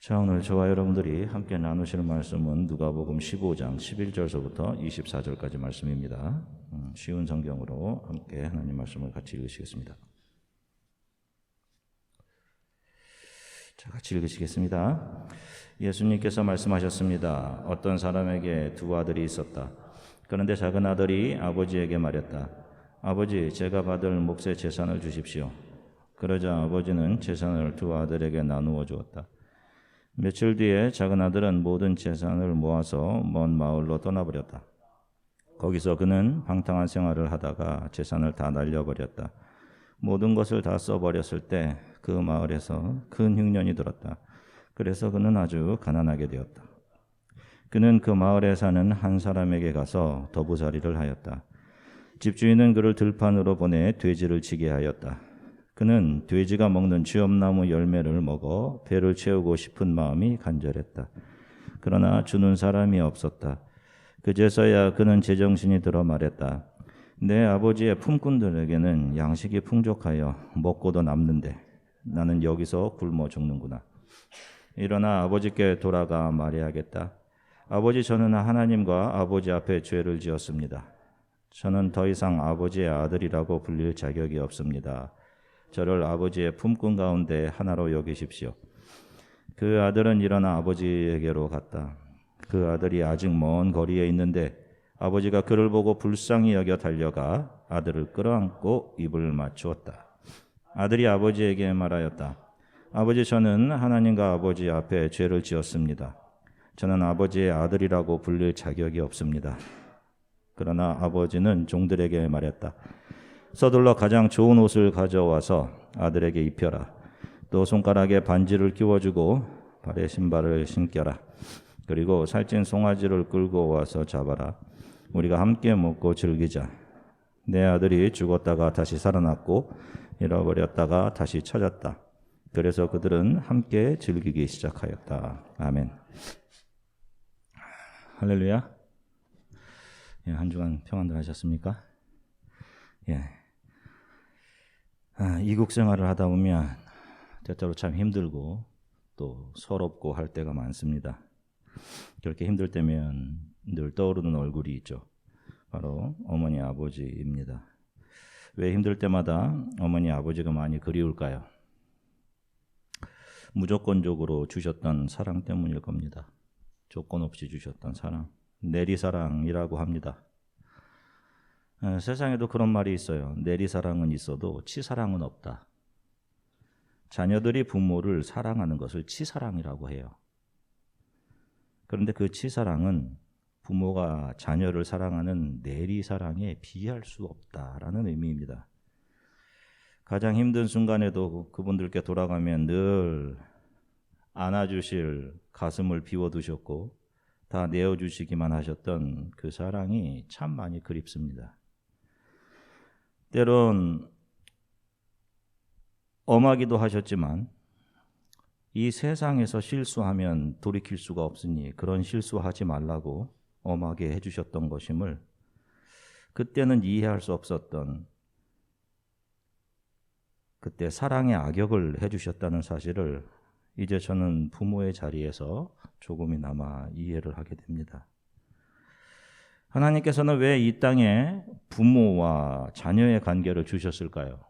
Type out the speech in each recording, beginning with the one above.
자, 오늘 저와 여러분들이 함께 나누시는 말씀은 누가복음 15장 11절서부터 24절까지 말씀입니다. 쉬운 성경으로 함께 하나님 말씀을 같이 읽으시겠습니다. 자, 같이 읽으시겠습니다. 예수님께서 말씀하셨습니다. 어떤 사람에게 두 아들이 있었다. 그런데 작은 아들이 아버지에게 말했다. 아버지, 제가 받을 몫의 재산을 주십시오. 그러자 아버지는 재산을 두 아들에게 나누어 주었다. 며칠 뒤에 작은 아들은 모든 재산을 모아서 먼 마을로 떠나버렸다. 거기서 그는 방탕한 생활을 하다가 재산을 다 날려버렸다. 모든 것을 다 써버렸을 때 그 마을에서 큰 흉년이 들었다. 그래서 그는 아주 가난하게 되었다. 그는 그 마을에 사는 한 사람에게 가서 더부살이를 하였다. 집주인은 그를 들판으로 보내 돼지를 치게 하였다. 그는 돼지가 먹는 쥐엄나무 열매를 먹어 배를 채우고 싶은 마음이 간절했다. 그러나 주는 사람이 없었다. 그제서야 그는 제정신이 들어 말했다. 내 아버지의 품꾼들에게는 양식이 풍족하여 먹고도 남는데 나는 여기서 굶어 죽는구나. 일어나 아버지께 돌아가 말해야겠다. 아버지, 저는 하나님과 아버지 앞에 죄를 지었습니다. 저는 더 이상 아버지의 아들이라고 불릴 자격이 없습니다. 저를 아버지의 품꾼 가운데 하나로 여기십시오. 그 아들은 일어나 아버지에게로 갔다. 그 아들이 아직 먼 거리에 있는데 아버지가 그를 보고 불쌍히 여겨 달려가 아들을 끌어안고 입을 맞추었다. 아들이 아버지에게 말하였다. 아버지, 저는 하나님과 아버지 앞에 죄를 지었습니다. 저는 아버지의 아들이라고 불릴 자격이 없습니다. 그러나 아버지는 종들에게 말했다. 서둘러 가장 좋은 옷을 가져와서 아들에게 입혀라. 또 손가락에 반지를 끼워주고 발에 신발을 신겨라. 그리고 살찐 송아지를 끌고 와서 잡아라. 우리가 함께 먹고 즐기자. 내 아들이 죽었다가 다시 살아났고 잃어버렸다가 다시 찾았다. 그래서 그들은 함께 즐기기 시작하였다. 아멘. 할렐루야. 예, 한 주간 평안들 하셨습니까? 예. 이국 생활을 하다 보면 때때로 참 힘들고 또 서럽고 할 때가 많습니다. 그렇게 힘들 때면 늘 떠오르는 얼굴이 있죠. 바로 어머니 아버지입니다. 왜 힘들 때마다 어머니 아버지가 많이 그리울까요? 무조건적으로 주셨던 사랑 때문일 겁니다. 조건 없이 주셨던 사랑, 내리사랑이라고 합니다. 세상에도 그런 말이 있어요. 내리사랑은 있어도 치사랑은 없다. 자녀들이 부모를 사랑하는 것을 치사랑이라고 해요. 그런데 그 치사랑은 부모가 자녀를 사랑하는 내리사랑에 비할 수 없다라는 의미입니다. 가장 힘든 순간에도 그분들께 돌아가면 늘 안아주실 가슴을 비워두셨고 다 내어주시기만 하셨던 그 사랑이 참 많이 그립습니다. 때론 엄하기도 하셨지만 이 세상에서 실수하면 돌이킬 수가 없으니 그런 실수하지 말라고 엄하게 해주셨던 것임을 그때는 이해할 수 없었던 그때 사랑의 악역을 해주셨다는 사실을 이제 저는 부모의 자리에서 조금이나마 이해를 하게 됩니다. 하나님께서는 왜 이 땅에 부모와 자녀의 관계를 주셨을까요?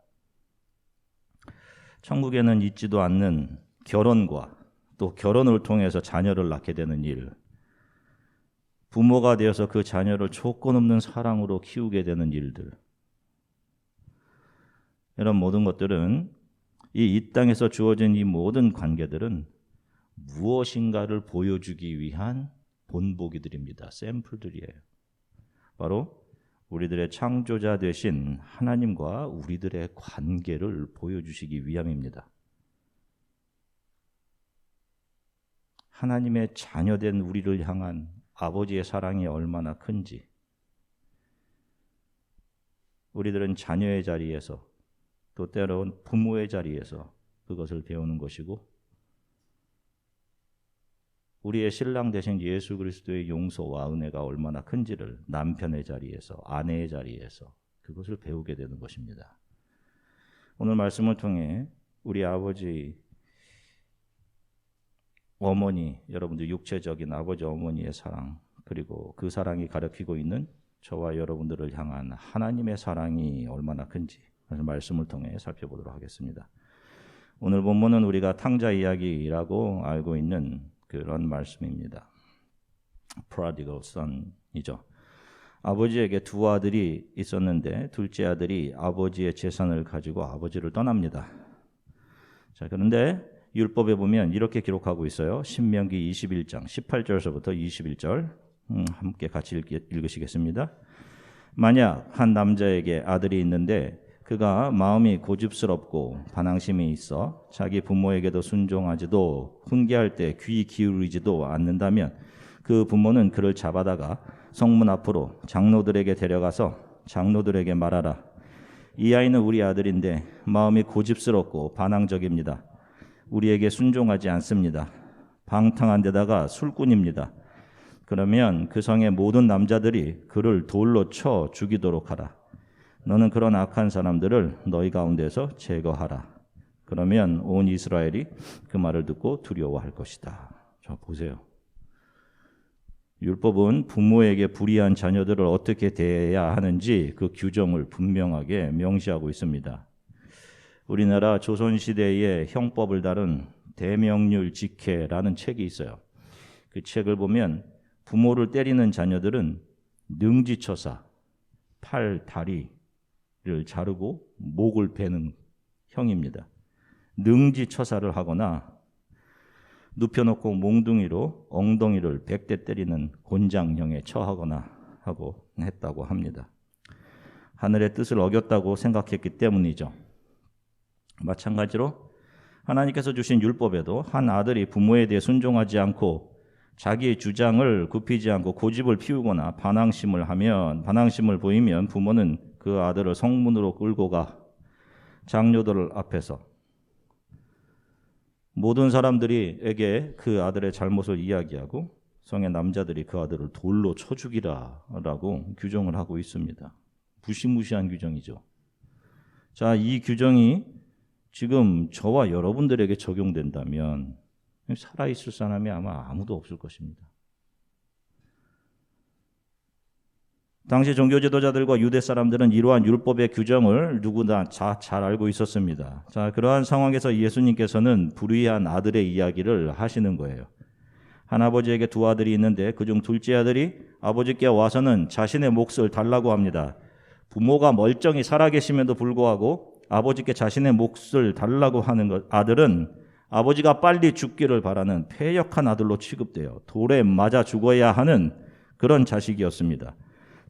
천국에는 있지도 않는 결혼과 또 결혼을 통해서 자녀를 낳게 되는 일, 부모가 되어서 그 자녀를 조건 없는 사랑으로 키우게 되는 일들, 이런 모든 것들은 이 땅에서 주어진 이 모든 관계들은 무엇인가를 보여주기 위한 본보기들입니다. 샘플들이에요. 바로 우리들의 창조자 되신 하나님과 우리들의 관계를 보여주시기 위함입니다. 하나님의 자녀된 우리를 향한 아버지의 사랑이 얼마나 큰지 우리들은 자녀의 자리에서 또 때로는 부모의 자리에서 그것을 배우는 것이고 우리의 신랑 되신 예수 그리스도의 용서와 은혜가 얼마나 큰지를 남편의 자리에서 아내의 자리에서 그것을 배우게 되는 것입니다. 오늘 말씀을 통해 우리 아버지 어머니, 여러분들 육체적인 아버지 어머니의 사랑, 그리고 그 사랑이 가리키고 있는 저와 여러분들을 향한 하나님의 사랑이 얼마나 큰지 말씀을 통해 살펴보도록 하겠습니다. 오늘 본문은 우리가 탕자 이야기라고 알고 있는 그런 말씀입니다. Prodigal Son이죠. 아버지에게 두 아들이 있었는데 둘째 아들이 아버지의 재산을 가지고 아버지를 떠납니다. 자, 그런데 율법에 보면 이렇게 기록하고 있어요. 신명기 21장 18절서부터 21절 함께 같이 읽으시겠습니다. 만약 한 남자에게 아들이 있는데 그가 마음이 고집스럽고 반항심이 있어 자기 부모에게도 순종하지도 훈계할 때 귀 기울이지도 않는다면 그 부모는 그를 잡아다가 성문 앞으로 장로들에게 데려가서 장로들에게 말하라. 이 아이는 우리 아들인데 마음이 고집스럽고 반항적입니다. 우리에게 순종하지 않습니다. 방탕한 데다가 술꾼입니다. 그러면 그 성의 모든 남자들이 그를 돌로 쳐 죽이도록 하라. 너는 그런 악한 사람들을 너희 가운데서 제거하라. 그러면 온 이스라엘이 그 말을 듣고 두려워할 것이다. 자, 보세요. 율법은 부모에게 불의한 자녀들을 어떻게 대해야 하는지 그 규정을 분명하게 명시하고 있습니다. 우리나라 조선시대의 형법을 다룬 대명률직해라는 책이 있어요. 그 책을 보면 부모를 때리는 자녀들은 능지처사, 팔, 다리를 자르고 목을 베는 형입니다. 능지처사를 하거나 눕혀놓고 몽둥이로 엉덩이를 100대 때리는 곤장형에 처하거나 하고 했다고 합니다. 하늘의 뜻을 어겼다고 생각했기 때문이죠. 마찬가지로 하나님께서 주신 율법에도 한 아들이 부모에 대해 순종하지 않고 자기의 주장을 굽히지 않고 고집을 피우거나 반항심을 보이면 부모는 그 아들을 성문으로 끌고 가 장로들 앞에서 모든 사람들에게 그 아들의 잘못을 이야기하고 성의 남자들이 그 아들을 돌로 쳐 죽이라라고 규정을 하고 있습니다. 무시무시한 규정이죠. 자, 이 규정이 지금 저와 여러분들에게 적용된다면 살아있을 사람이 아마 아무도 없을 것입니다. 당시 종교 지도자들과 유대 사람들은 이러한 율법의 규정을 누구나 잘 알고 있었습니다. 자, 그러한 상황에서 예수님께서는 불의한 아들의 이야기를 하시는 거예요. 한 아버지에게 두 아들이 있는데 그중 둘째 아들이 아버지께 와서는 자신의 몫을 달라고 합니다. 부모가 멀쩡히 살아계심에도 불구하고 아버지께 자신의 몫을 달라고 하는 아들은 아버지가 빨리 죽기를 바라는 패역한 아들로 취급돼요. 돌에 맞아 죽어야 하는 그런 자식이었습니다.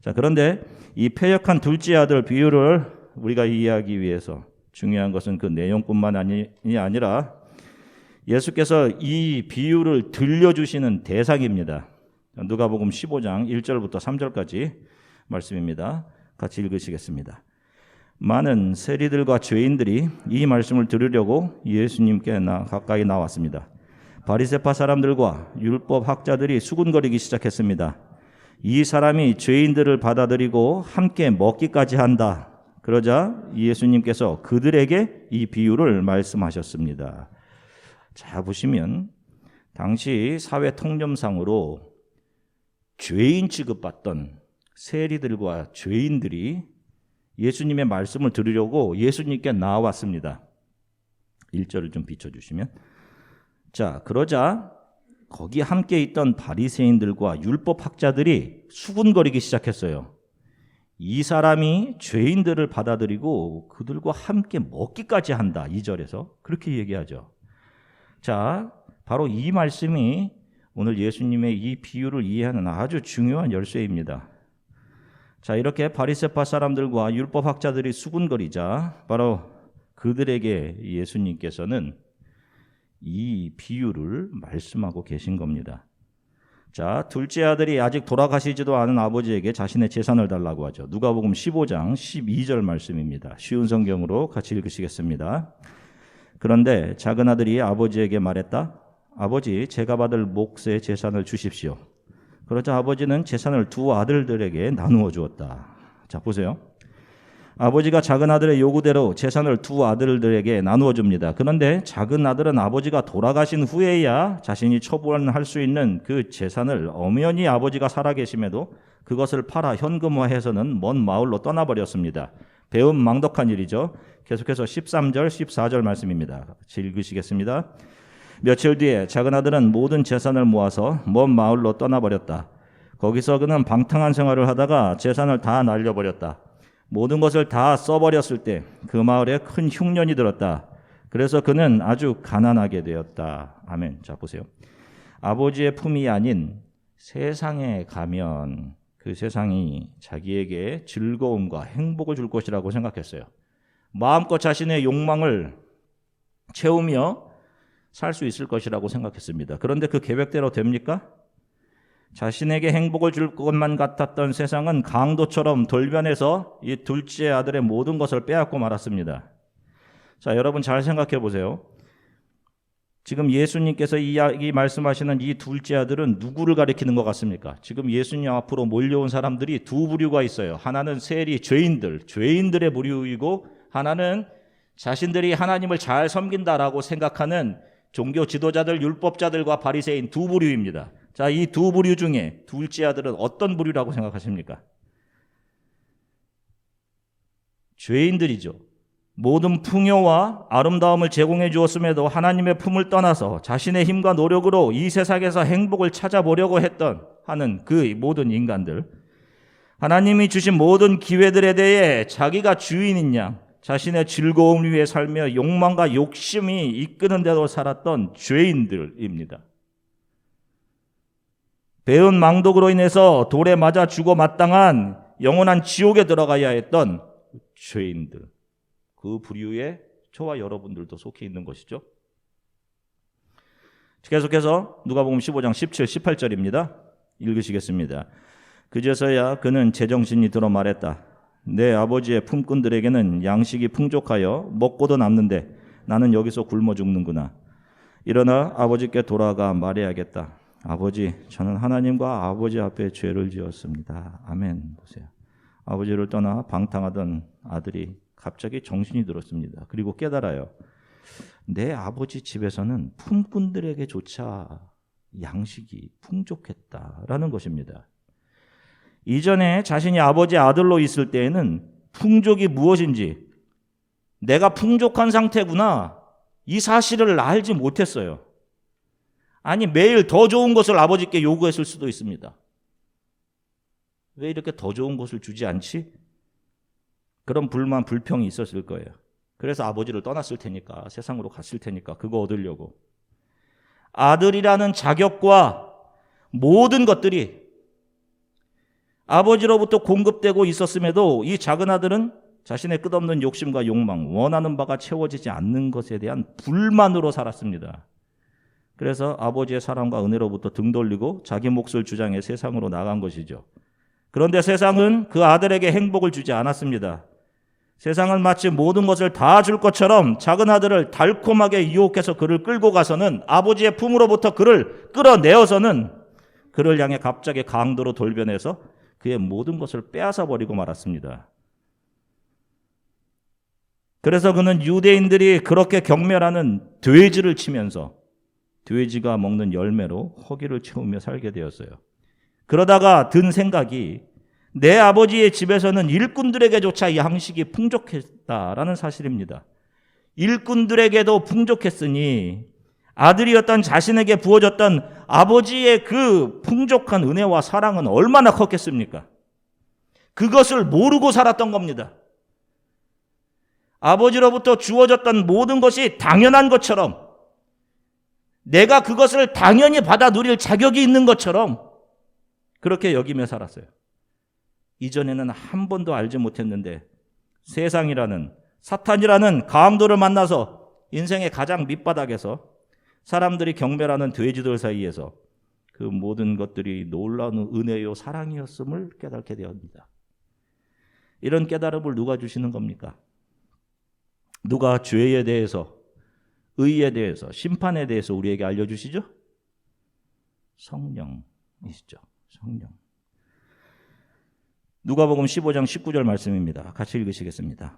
자, 그런데 이 패역한 둘째 아들 비유를 우리가 이해하기 위해서 중요한 것은 그 내용뿐만 아니라 예수께서 이 비유를 들려주시는 대상입니다. 누가복음 15장 1절부터 3절까지 말씀입니다. 같이 읽으시겠습니다. 많은 세리들과 죄인들이 이 말씀을 들으려고 예수님께 가까이 나왔습니다. 바리새파 사람들과 율법 학자들이 수군거리기 시작했습니다. 이 사람이 죄인들을 받아들이고 함께 먹기까지 한다. 그러자 예수님께서 그들에게 이 비유를 말씀하셨습니다. 자, 보시면 당시 사회 통념상으로 죄인 취급받던 세리들과 죄인들이 예수님의 말씀을 들으려고 예수님께 나왔습니다. 1절을 좀 비춰주시면, 자, 그러자 거기 함께 있던 바리새인들과 율법학자들이 수군거리기 시작했어요. 이 사람이 죄인들을 받아들이고 그들과 함께 먹기까지 한다. 2절에서 그렇게 얘기하죠. 자, 바로 이 말씀이 오늘 예수님의 이 비유를 이해하는 아주 중요한 열쇠입니다. 자, 이렇게 바리새파 사람들과 율법학자들이 수군거리자 바로 그들에게 예수님께서는 이 비유를 말씀하고 계신 겁니다. 자, 둘째 아들이 아직 돌아가시지도 않은 아버지에게 자신의 재산을 달라고 하죠. 누가복음 15장 12절 말씀입니다. 쉬운 성경으로 같이 읽으시겠습니다. 그런데 작은 아들이 아버지에게 말했다. 아버지, 제가 받을 몫의 재산을 주십시오. 그러자 아버지는 재산을 두 아들들에게 나누어 주었다. 자, 보세요. 아버지가 작은 아들의 요구대로 재산을 두 아들들에게 나누어 줍니다. 그런데 작은 아들은 아버지가 돌아가신 후에야 자신이 처분할 수 있는 그 재산을 엄연히 아버지가 살아계심에도 그것을 팔아 현금화해서는 먼 마을로 떠나버렸습니다. 배은망덕한 일이죠. 계속해서 13절, 14절 말씀입니다. 같이 읽으시겠습니다. 며칠 뒤에 작은 아들은 모든 재산을 모아서 먼 마을로 떠나버렸다. 거기서 그는 방탕한 생활을 하다가 재산을 다 날려버렸다. 모든 것을 다 써버렸을 때 그 마을에 큰 흉년이 들었다. 그래서 그는 아주 가난하게 되었다. 아멘. 자, 보세요. 아버지의 품이 아닌 세상에 가면 그 세상이 자기에게 즐거움과 행복을 줄 것이라고 생각했어요. 마음껏 자신의 욕망을 채우며 살 수 있을 것이라고 생각했습니다. 그런데 그 계획대로 됩니까? 자신에게 행복을 줄 것만 같았던 세상은 강도처럼 돌변해서 이 둘째 아들의 모든 것을 빼앗고 말았습니다. 자, 여러분 잘 생각해 보세요. 지금 예수님께서 이 말씀하시는 이 둘째 아들은 누구를 가리키는 것 같습니까? 지금 예수님 앞으로 몰려온 사람들이 두 부류가 있어요. 하나는 세리 죄인들의 부류이고, 하나는 자신들이 하나님을 잘 섬긴다라고 생각하는 종교 지도자들, 율법자들과 바리새인 두 부류입니다. 자, 이 두 부류 중에 둘째 아들은 어떤 부류라고 생각하십니까? 죄인들이죠. 모든 풍요와 아름다움을 제공해 주었음에도 하나님의 품을 떠나서 자신의 힘과 노력으로 이 세상에서 행복을 찾아보려고 하는 그 모든 인간들, 하나님이 주신 모든 기회들에 대해 자기가 주인인 양 자신의 즐거움 위에 살며 욕망과 욕심이 이끄는 대로 살았던 죄인들입니다. 배은 망독으로 인해서 돌에 맞아 죽어 마땅한 영원한 지옥에 들어가야 했던 죄인들, 그 부류에 저와 여러분들도 속해 있는 것이죠. 계속해서 누가복음 15장 17, 18절입니다. 읽으시겠습니다. 그제서야 그는 제정신이 들어 말했다. 내 아버지의 품꾼들에게는 양식이 풍족하여 먹고도 남는데 나는 여기서 굶어 죽는구나. 일어나 아버지께 돌아가 말해야겠다. 아버지, 저는 하나님과 아버지 앞에 죄를 지었습니다. 아멘. 보세요. 아버지를 떠나 방탕하던 아들이 갑자기 정신이 들었습니다. 그리고 깨달아요. 내 아버지 집에서는 품꾼들에게조차 양식이 풍족했다라는 것입니다. 이전에 자신이 아버지의 아들로 있을 때에는 풍족이 무엇인지, 내가 풍족한 상태구나, 이 사실을 알지 못했어요. 아니, 매일 더 좋은 것을 아버지께 요구했을 수도 있습니다. 왜 이렇게 더 좋은 것을 주지 않지? 그런 불만, 불평이 있었을 거예요. 그래서 아버지를 떠났을 테니까, 세상으로 갔을 테니까 그거 얻으려고. 아들이라는 자격과 모든 것들이 아버지로부터 공급되고 있었음에도 이 작은 아들은 자신의 끝없는 욕심과 욕망, 원하는 바가 채워지지 않는 것에 대한 불만으로 살았습니다. 그래서 아버지의 사랑과 은혜로부터 등 돌리고 자기 몫을 주장해 세상으로 나간 것이죠. 그런데 세상은 그 아들에게 행복을 주지 않았습니다. 세상은 마치 모든 것을 다 줄 것처럼 작은 아들을 달콤하게 유혹해서 그를 끌고 가서는, 아버지의 품으로부터 그를 끌어내어서는 그를 향해 갑자기 강도로 돌변해서 그의 모든 것을 빼앗아 버리고 말았습니다. 그래서 그는 유대인들이 그렇게 경멸하는 돼지를 치면서 돼지가 먹는 열매로 허기를 채우며 살게 되었어요. 그러다가 든 생각이, 내 아버지의 집에서는 일꾼들에게조차 양식이 풍족했다라는 사실입니다. 일꾼들에게도 풍족했으니 아들이었던 자신에게 부어졌던 아버지의 그 풍족한 은혜와 사랑은 얼마나 컸겠습니까? 그것을 모르고 살았던 겁니다. 아버지로부터 주어졌던 모든 것이 당연한 것처럼, 내가 그것을 당연히 받아 누릴 자격이 있는 것처럼 그렇게 여기며 살았어요. 이전에는 한 번도 알지 못했는데 세상이라는, 사탄이라는 강도를 만나서 인생의 가장 밑바닥에서 사람들이 경멸하는 돼지들 사이에서 그 모든 것들이 놀라운 은혜요 사랑이었음을 깨닫게 되었습니다. 이런 깨달음을 누가 주시는 겁니까? 누가 죄에 대해서, 의에 대해서, 심판에 대해서 우리에게 알려주시죠? 성령이시죠. 성령. 누가복음 15장 19절 말씀입니다. 같이 읽으시겠습니다.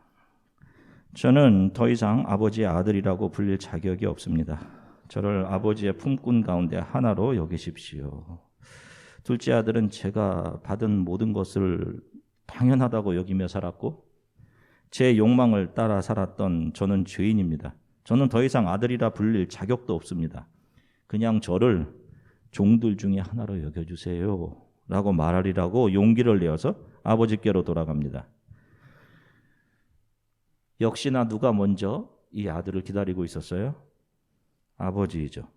저는 더 이상 아버지의 아들이라고 불릴 자격이 없습니다. 저를 아버지의 품꾼 가운데 하나로 여기십시오. 둘째 아들은 제가 받은 모든 것을 당연하다고 여기며 살았고 제 욕망을 따라 살았던 저는 죄인입니다. 저는 더 이상 아들이라 불릴 자격도 없습니다. 그냥 저를 종들 중에 하나로 여겨주세요 라고 말하리라고 용기를 내어서 아버지께로 돌아갑니다. 역시나 누가 먼저 이 아들을 기다리고 있었어요? 아버지이죠.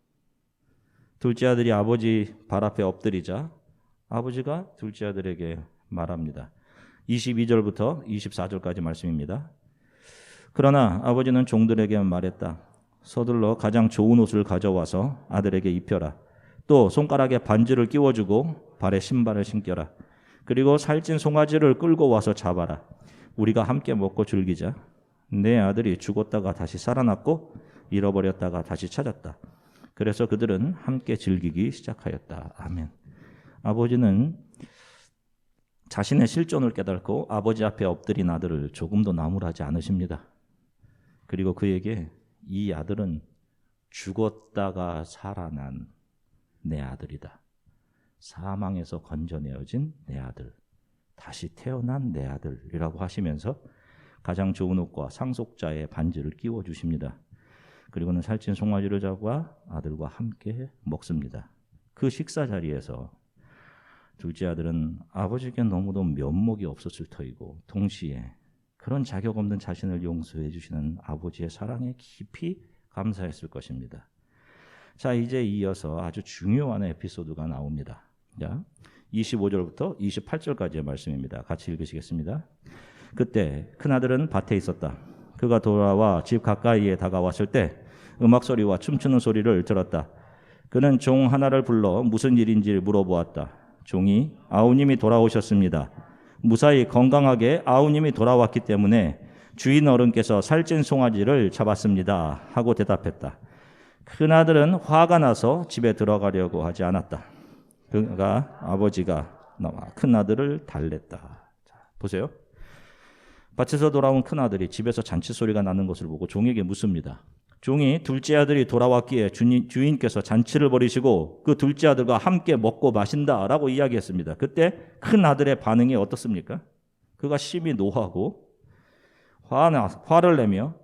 둘째 아들이 아버지 발 앞에 엎드리자 아버지가 둘째 아들에게 말합니다. 22절부터 24절까지 말씀입니다. 그러나 아버지는 종들에게 말했다. 서둘러 가장 좋은 옷을 가져와서 아들에게 입혀라. 또 손가락에 반지를 끼워주고 발에 신발을 신겨라. 그리고 살찐 송아지를 끌고 와서 잡아라. 우리가 함께 먹고 즐기자. 내 아들이 죽었다가 다시 살아났고 잃어버렸다가 다시 찾았다. 그래서 그들은 함께 즐기기 시작하였다. 아멘. 아버지는 자신의 실존을 깨닫고 아버지 앞에 엎드린 아들을 조금도 나무라지 않으십니다. 그리고 그에게 이 아들은 죽었다가 살아난 내 아들이다. 사망에서 건져내어진 내 아들, 다시 태어난 내 아들이라고 하시면서 가장 좋은 옷과 상속자의 반지를 끼워주십니다. 그리고는 살찐 송아지를 잡아 아들과 함께 먹습니다. 그 식사 자리에서 둘째 아들은 아버지께 너무도 면목이 없었을 터이고 동시에 그런 자격 없는 자신을 용서해 주시는 아버지의 사랑에 깊이 감사했을 것입니다. 자, 이제 이어서 아주 중요한 에피소드가 나옵니다. 자, 25절부터 28절까지의 말씀입니다. 같이 읽으시겠습니다. 그때 큰아들은 밭에 있었다. 그가 돌아와 집 가까이에 다가왔을 때 음악 소리와 춤추는 소리를 들었다. 그는 종 하나를 불러 무슨 일인지 물어보았다. 종이 아우님이 돌아오셨습니다. 무사히 건강하게 아우님이 돌아왔기 때문에 주인 어른께서 살찐 송아지를 잡았습니다 하고 대답했다. 큰아들은 화가 나서 집에 들어가려고 하지 않았다. 그가 아버지가 나와 큰아들을 달랬다. 자, 보세요. 밭에서 돌아온 큰아들이 집에서 잔치 소리가 나는 것을 보고 종에게 묻습니다. 종이 둘째 아들이 돌아왔기에 주인께서 잔치를 벌이시고 그 둘째 아들과 함께 먹고 마신다라고 이야기했습니다. 그때 큰아들의 반응이 어떻습니까? 그가 심히 노하고 화를 내며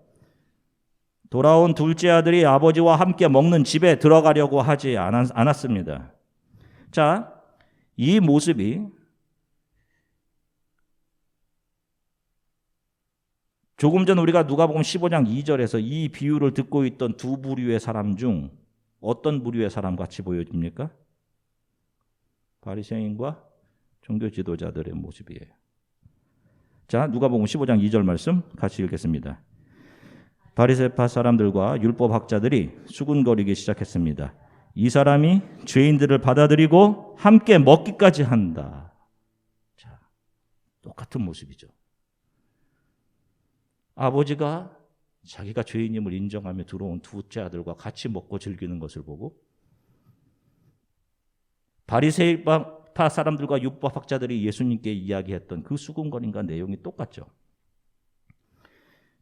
돌아온 둘째 아들이 아버지와 함께 먹는 집에 들어가려고 하지 않았습니다. 자, 이 모습이 조금 전 우리가 누가복음 15장 2절에서 이 비유를 듣고 있던 두 부류의 사람 중 어떤 부류의 사람 같이 보여집니까? 바리새인과 종교 지도자들의 모습이에요. 자, 누가복음 15장 2절 말씀 같이 읽겠습니다. 바리새파 사람들과 율법학자들이 수군거리기 시작했습니다. 이 사람이 죄인들을 받아들이고 함께 먹기까지 한다. 자, 똑같은 모습이죠. 아버지가 자기가 죄인임을 인정하며 들어온 둘째 아들과 같이 먹고 즐기는 것을 보고 바리새파 사람들과 율법학자들이 예수님께 이야기했던 그 수군거림과 내용이 똑같죠.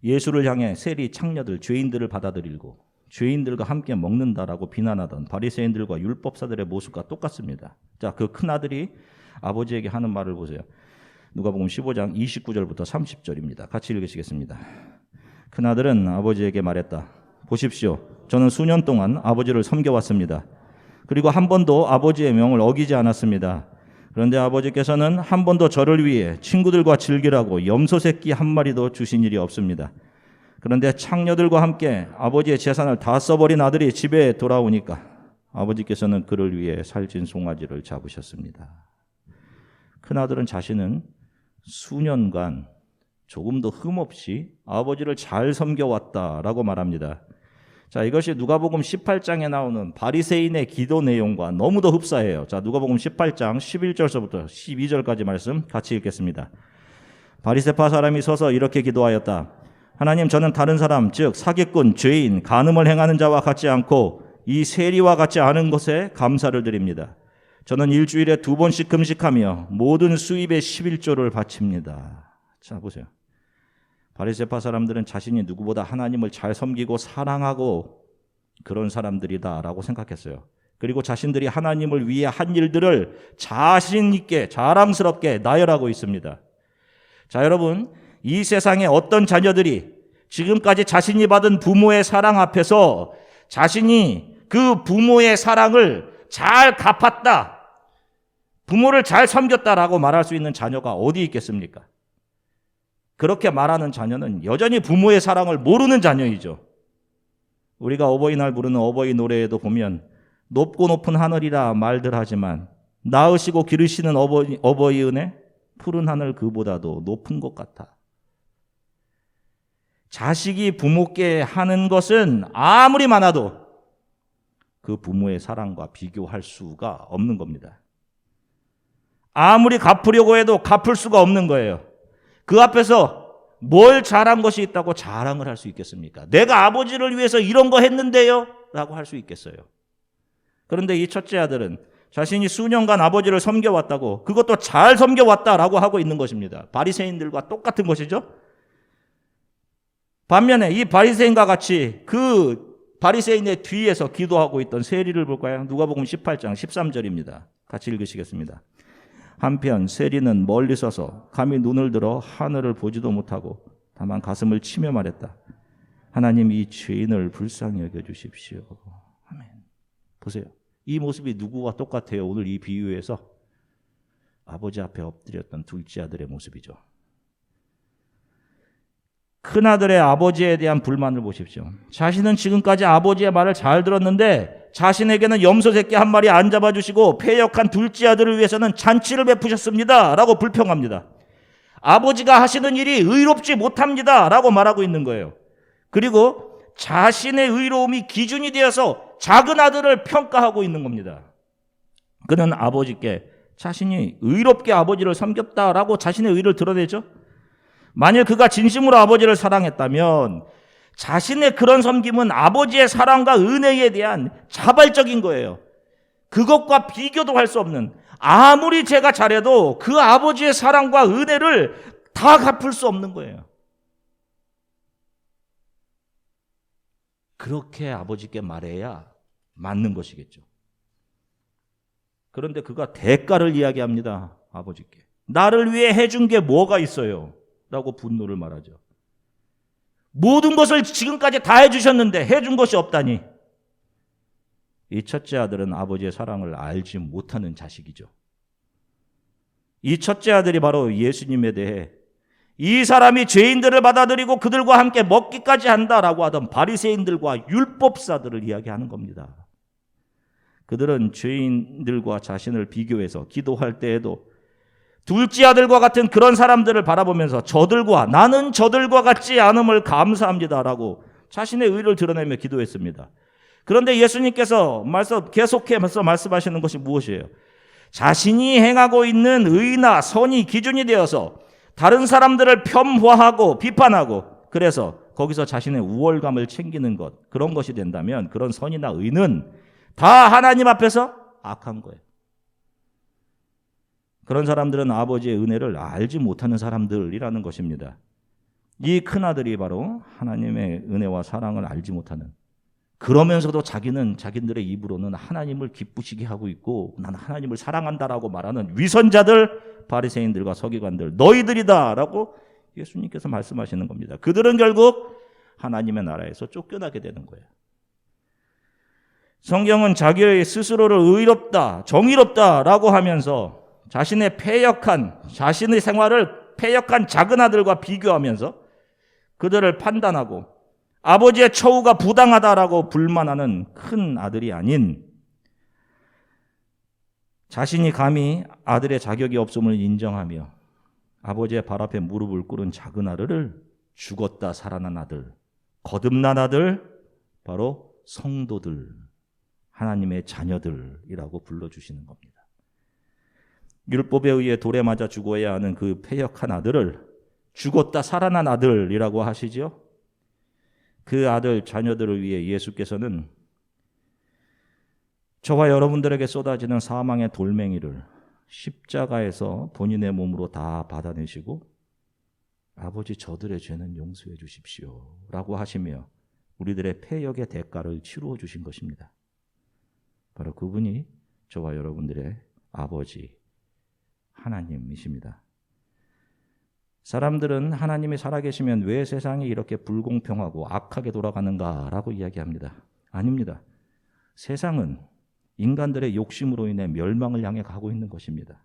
예수를 향해 세리 창녀들, 죄인들을 받아들이고 죄인들과 함께 먹는다라고 비난하던 바리새인들과 율법사들의 모습과 똑같습니다. 자, 그 큰아들이 아버지에게 하는 말을 보세요. 누가복음 15장 29절부터 30절입니다. 같이 읽으시겠습니다. 큰아들은 아버지에게 말했다. 보십시오. 저는 수년 동안 아버지를 섬겨왔습니다. 그리고 한 번도 아버지의 명을 어기지 않았습니다. 그런데 아버지께서는 한 번도 저를 위해 친구들과 즐기라고 염소 새끼 한 마리도 주신 일이 없습니다. 그런데 창녀들과 함께 아버지의 재산을 다 써버린 아들이 집에 돌아오니까 아버지께서는 그를 위해 살찐 송아지를 잡으셨습니다. 큰아들은 자신은 수년간 조금도 흠없이 아버지를 잘 섬겨왔다라고 말합니다. 자, 이것이 누가복음 18장에 나오는 바리새인의 기도 내용과 너무도 흡사해요. 자, 누가복음 18장 11절서부터 12절까지 말씀 같이 읽겠습니다. 바리새파 사람이 서서 이렇게 기도하였다. 하나님, 저는 다른 사람, 즉 사기꾼, 죄인, 간음을 행하는 자와 같지 않고 이 세리와 같지 않은 것에 감사를 드립니다. 저는 일주일에 2번씩 금식하며 모든 수입의 11조를 바칩니다. 자, 보세요. 바리새파 사람들은 자신이 누구보다 하나님을 잘 섬기고 사랑하고 그런 사람들이다라고 생각했어요. 그리고 자신들이 하나님을 위해 한 일들을 자신 있게 자랑스럽게 나열하고 있습니다. 자, 여러분, 이 세상의 어떤 자녀들이 지금까지 자신이 받은 부모의 사랑 앞에서 자신이 그 부모의 사랑을 잘 갚았다, 부모를 잘 섬겼다라고 말할 수 있는 자녀가 어디 있겠습니까? 그렇게 말하는 자녀는 여전히 부모의 사랑을 모르는 자녀이죠. 우리가 어버이날 부르는 어버이 노래에도 보면 높고 높은 하늘이라 말들 하지만 낳으시고 기르시는 어버이 은혜 푸른 하늘 그보다도 높은 것 같아. 자식이 부모께 하는 것은 아무리 많아도 그 부모의 사랑과 비교할 수가 없는 겁니다. 아무리 갚으려고 해도 갚을 수가 없는 거예요. 그 앞에서 뭘 잘한 것이 있다고 자랑을 할 수 있겠습니까? 내가 아버지를 위해서 이런 거 했는데요? 라고 할 수 있겠어요. 그런데 이 첫째 아들은 자신이 수년간 아버지를 섬겨왔다고, 그것도 잘 섬겨왔다라고 하고 있는 것입니다. 바리새인들과 똑같은 것이죠. 반면에 이 바리새인과 같이 그 바리새인의 뒤에서 기도하고 있던 세리를 볼까요? 누가복음 18장 13절입니다. 같이 읽으시겠습니다. 한편 세리는 멀리 서서 감히 눈을 들어 하늘을 보지도 못하고 다만 가슴을 치며 말했다. 하나님, 이 죄인을 불쌍히 여겨주십시오. 아멘. 보세요. 이 모습이 누구와 똑같아요? 오늘 이 비유에서 아버지 앞에 엎드렸던 둘째 아들의 모습이죠. 큰아들의 아버지에 대한 불만을 보십시오. 자신은 지금까지 아버지의 말을 잘 들었는데 자신에게는 염소 새끼 한 마리 안 잡아주시고 패역한 둘째 아들을 위해서는 잔치를 베푸셨습니다 라고 불평합니다. 아버지가 하시는 일이 의롭지 못합니다 라고 말하고 있는 거예요. 그리고 자신의 의로움이 기준이 되어서 작은 아들을 평가하고 있는 겁니다. 그는 아버지께 자신이 의롭게 아버지를 섬겼다라고 자신의 의를 드러내죠. 만일 그가 진심으로 아버지를 사랑했다면 자신의 그런 섬김은 아버지의 사랑과 은혜에 대한 자발적인 거예요. 그것과 비교도 할 수 없는, 아무리 제가 잘해도 그 아버지의 사랑과 은혜를 다 갚을 수 없는 거예요. 그렇게 아버지께 말해야 맞는 것이겠죠. 그런데 그가 대가를 이야기합니다. 아버지께. 나를 위해 해준 게 뭐가 있어요? 라고 분노를 말하죠. 모든 것을 지금까지 다 해주셨는데 해준 것이 없다니. 이 첫째 아들은 아버지의 사랑을 알지 못하는 자식이죠. 이 첫째 아들이 바로 예수님에 대해 이 사람이 죄인들을 받아들이고 그들과 함께 먹기까지 한다라고 하던 바리새인들과 율법사들을 이야기하는 겁니다. 그들은 죄인들과 자신을 비교해서 기도할 때에도 둘째 아들과 같은 그런 사람들을 바라보면서 나는 저들과 같지 않음을 감사합니다라고 자신의 의를 드러내며 기도했습니다. 그런데 예수님께서 계속해서 말씀하시는 것이 무엇이에요? 자신이 행하고 있는 의나 선이 기준이 되어서 다른 사람들을 폄하하고 비판하고 그래서 거기서 자신의 우월감을 챙기는 것, 그런 것이 된다면 그런 선이나 의는 다 하나님 앞에서 악한 거예요. 그런 사람들은 아버지의 은혜를 알지 못하는 사람들이라는 것입니다. 이 큰아들이 바로 하나님의 은혜와 사랑을 알지 못하는, 그러면서도 자기들의 입으로는 하나님을 기쁘시게 하고 있고 나는 하나님을 사랑한다라고 말하는 위선자들, 바리새인들과 서기관들, 너희들이다라고 예수님께서 말씀하시는 겁니다. 그들은 결국 하나님의 나라에서 쫓겨나게 되는 거예요. 성경은 자기의 스스로를 의롭다, 정의롭다라고 하면서 자신의 자신의 생활을 패역한 작은 아들과 비교하면서 그들을 판단하고 아버지의 처우가 부당하다라고 불만하는 큰 아들이 아닌, 자신이 감히 아들의 자격이 없음을 인정하며 아버지의 발 앞에 무릎을 꿇은 작은 아들을 죽었다 살아난 아들, 거듭난 아들, 바로 성도들, 하나님의 자녀들이라고 불러주시는 겁니다. 율법에 의해 돌에 맞아 죽어야 하는 그 패역한 아들을 죽었다 살아난 아들이라고 하시죠. 그 아들 자녀들을 위해 예수께서는 저와 여러분들에게 쏟아지는 사망의 돌멩이를 십자가에서 본인의 몸으로 다 받아내시고 아버지 저들의 죄는 용서해 주십시오 라고 하시며 우리들의 패역의 대가를 치루어 주신 것입니다. 바로 그분이 저와 여러분들의 아버지 하나님이십니다. 사람들은 하나님이 살아계시면 왜 세상이 이렇게 불공평하고 악하게 돌아가는가라고 이야기합니다. 아닙니다. 세상은 인간들의 욕심으로 인해 멸망을 향해 가고 있는 것입니다.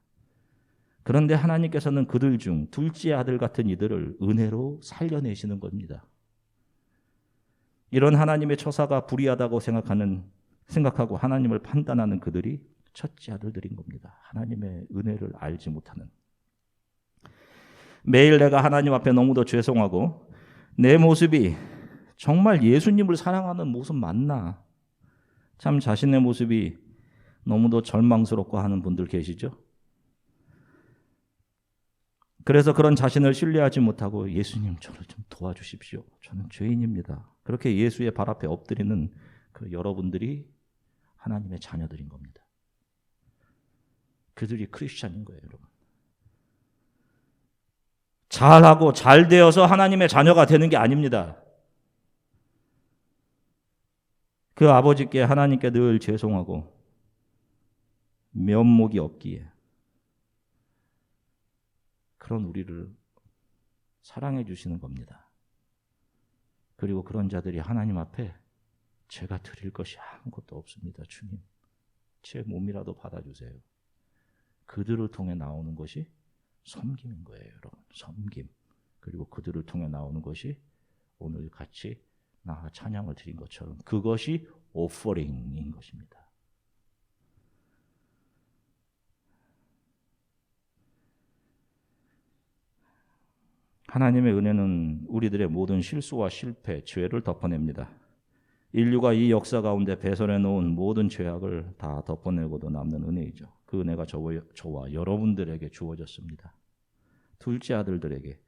그런데 하나님께서는 그들 중 둘째 아들 같은 이들을 은혜로 살려내시는 겁니다. 이런 하나님의 처사가 불의하다고 생각하고 하나님을 판단하는 그들이 첫째 아들들인 겁니다. 하나님의 은혜를 알지 못하는. 매일 내가 하나님 앞에 너무도 죄송하고 내 모습이 정말 예수님을 사랑하는 모습 맞나? 참 자신의 모습이 너무도 절망스럽고 하는 분들 계시죠? 그래서 그런 자신을 신뢰하지 못하고 예수님 저를 좀 도와주십시오. 저는 죄인입니다. 그렇게 예수의 발 앞에 엎드리는 그 여러분들이 하나님의 자녀들인 겁니다. 그들이 크리스찬인 거예요, 여러분. 잘하고 잘 되어서 하나님의 자녀가 되는 게 아닙니다. 그 아버지께 하나님께 늘 죄송하고 면목이 없기에 그런 우리를 사랑해 주시는 겁니다. 그리고 그런 자들이 하나님 앞에 제가 드릴 것이 아무것도 없습니다. 주님, 제 몸이라도 받아주세요. 그들을 통해 나오는 것이 섬김인 거예요, 여러분. 섬김. 그리고 그들을 통해 나오는 것이 오늘 같이 나 찬양을 드린 것처럼 그것이 오퍼링인 것입니다. 하나님의 은혜는 우리들의 모든 실수와 실패, 죄를 덮어냅니다. 인류가 이 역사 가운데 배설해 놓은 모든 죄악을 다 덮어내고도 남는 은혜이죠. 그 은혜가 저와 여러분들에게 주어졌습니다. 둘째 아들들에게.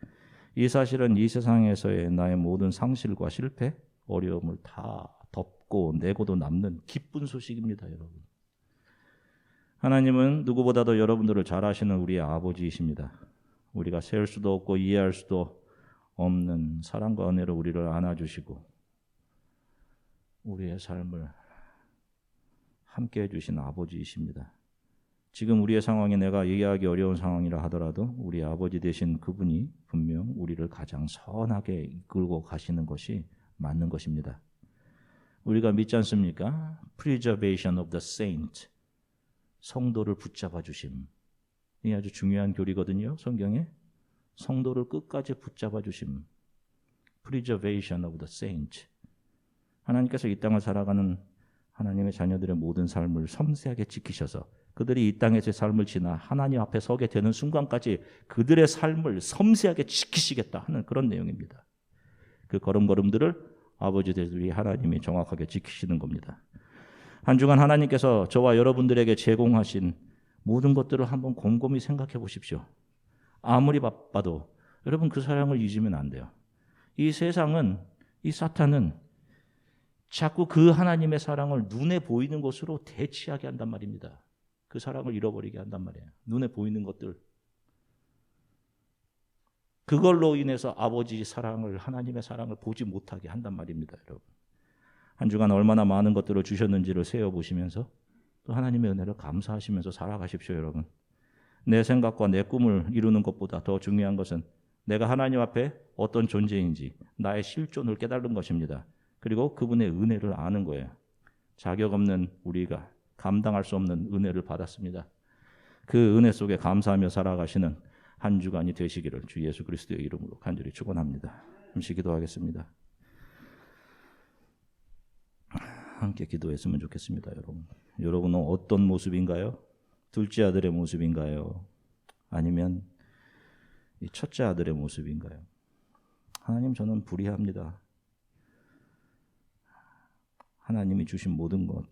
이 사실은 이 세상에서의 나의 모든 상실과 실패, 어려움을 다 덮고 내고도 남는 기쁜 소식입니다, 여러분. 하나님은 누구보다도 여러분들을 잘 아시는 우리의 아버지이십니다. 우리가 셀 수도 없고 이해할 수도 없는 사랑과 은혜로 우리를 안아주시고 우리의 삶을 함께 해주신 아버지이십니다. 지금 우리의 상황이 내가 이해하기 어려운 상황이라 하더라도 우리 아버지 되신 그분이 분명 우리를 가장 선하게 이끌고 가시는 것이 맞는 것입니다. 우리가 믿지 않습니까? Preservation of the saint, 성도를 붙잡아 주심. 이 아주 중요한 교리거든요. 성경에 성도를 끝까지 붙잡아 주심. Preservation of the saint. 하나님께서 이 땅을 살아가는 하나님의 자녀들의 모든 삶을 섬세하게 지키셔서 그들이 이 땅에서의 삶을 지나 하나님 앞에 서게 되는 순간까지 그들의 삶을 섬세하게 지키시겠다 하는 그런 내용입니다. 그 걸음걸음들을 아버지들이 하나님이 정확하게 지키시는 겁니다. 한 주간 하나님께서 저와 여러분들에게 제공하신 모든 것들을 한번 곰곰이 생각해 보십시오. 아무리 바빠도 여러분 그 사랑을 잊으면 안 돼요. 이 세상은, 이 사탄은 자꾸 그 하나님의 사랑을 눈에 보이는 것으로 대치하게 한단 말입니다. 그 사랑을 잃어버리게 한단 말이에요. 눈에 보이는 것들. 그걸로 인해서 아버지 사랑을, 하나님의 사랑을 보지 못하게 한단 말입니다, 여러분. 한 주간 얼마나 많은 것들을 주셨는지를 세어보시면서 또 하나님의 은혜를 감사하시면서 살아가십시오, 여러분. 내 생각과 내 꿈을 이루는 것보다 더 중요한 것은 내가 하나님 앞에 어떤 존재인지 나의 실존을 깨달은 것입니다. 그리고 그분의 은혜를 아는 거예요. 자격 없는 우리가 감당할 수 없는 은혜를 받았습니다. 그 은혜 속에 감사하며 살아가시는 한 주간이 되시기를 주 예수 그리스도의 이름으로 간절히 축원합니다. 잠시 기도하겠습니다. 함께 기도했으면 좋겠습니다, 여러분. 여러분은 어떤 모습인가요? 둘째 아들의 모습인가요? 아니면 이 첫째 아들의 모습인가요? 하나님, 저는 불의합니다. 하나님이 주신 모든 것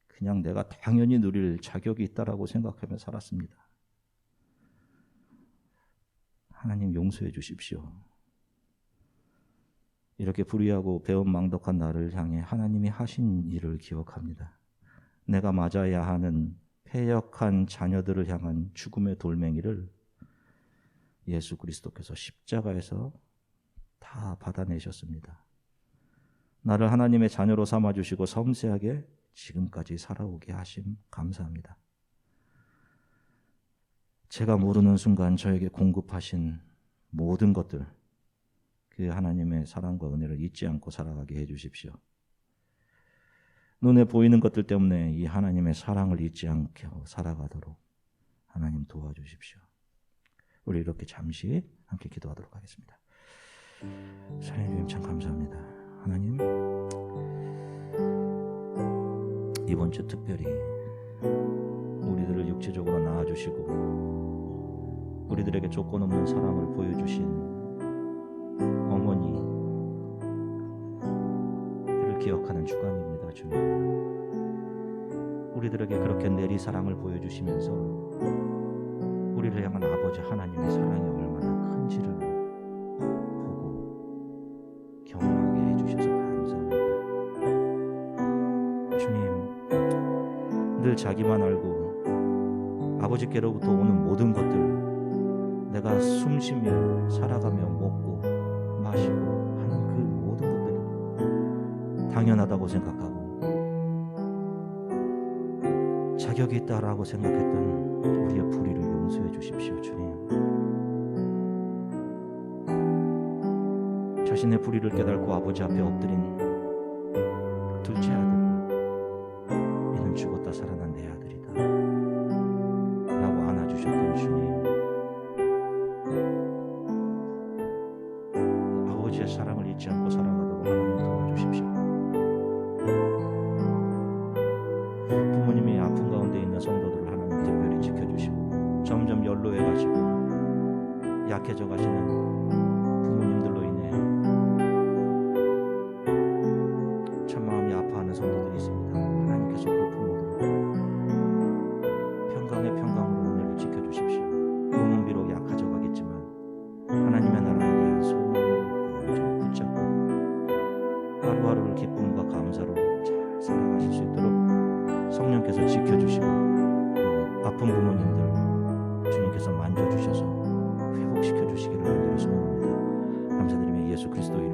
그냥 내가 당연히 누릴 자격이 있다라고 생각하며 살았습니다. 하나님 용서해 주십시오. 이렇게 불의하고 배은망덕한 나를 향해 하나님이 하신 일을 기억합니다. 내가 맞아야 하는 패역한 자녀들을 향한 죽음의 돌멩이를 예수 그리스도께서 십자가에서 다 받아내셨습니다. 나를 하나님의 자녀로 삼아주시고 섬세하게 지금까지 살아오게 하심 감사합니다. 제가 모르는 순간 저에게 공급하신 모든 것들, 그 하나님의 사랑과 은혜를 잊지 않고 살아가게 해주십시오. 눈에 보이는 것들 때문에 이 하나님의 사랑을 잊지 않게 살아가도록 하나님 도와주십시오. 우리 이렇게 잠시 함께 기도하도록 하겠습니다. 사랑해 주님 참 감사합니다. 하나님, 이번 주 특별히 우리들을 육체적으로 낳아주시고 우리들에게 조건 없는 사랑을 보여주신 어머니, 그를 기억하는 주간입니다. 주님, 우리들에게 그렇게 내리 사랑을 보여주시면서 우리를 향한 아버지 하나님의 사랑이 얼마나 큰지를 보고 경험하게 해주셔서 감사합니다. 주님, 늘 자기만 알고 아버지께로부터 오는 모든 것들, 내가 숨쉬며 살아가며 먹고 마시고 하는 그 모든 것들이 당연하다고 생각하고 자격이 있다라고 생각했던 우리의 불의를 용서해 주십시오. 주님, 자신의 불의를 깨닫고 아버지 앞에 엎드린 둘째 아들, 이는 죽었다 살아난 내 아들이다 라고 안아주셨던 주님, 아버지의 사랑을 잊지 않고 살아가도록 하나님 도와주십시오. 부모님이 아픈 가운데 있는 성도들을 하나님 특별히 지켜주시고, 점점 연로해가지고 약해져 가시는 부모님들로 인해 참 마음이 아파하는 성도들이 있습니다. 하나님께서 그 부모들을 평강의 평강으로 은혜를 지켜주십시오. 몸은 비록 약해져 가겠지만 하나님의 나라에 대한 소망을 온전히 붙잡고 하루하루를 기쁨과 감사로 잘 살아가실 수 있도록 성령께서 지켜주시고, 또 아픈 부모님들 주님께서 만져주셔서 회복시켜 주시기를 간절히 소원합니다. 감사드리며 예수 그리스도 이름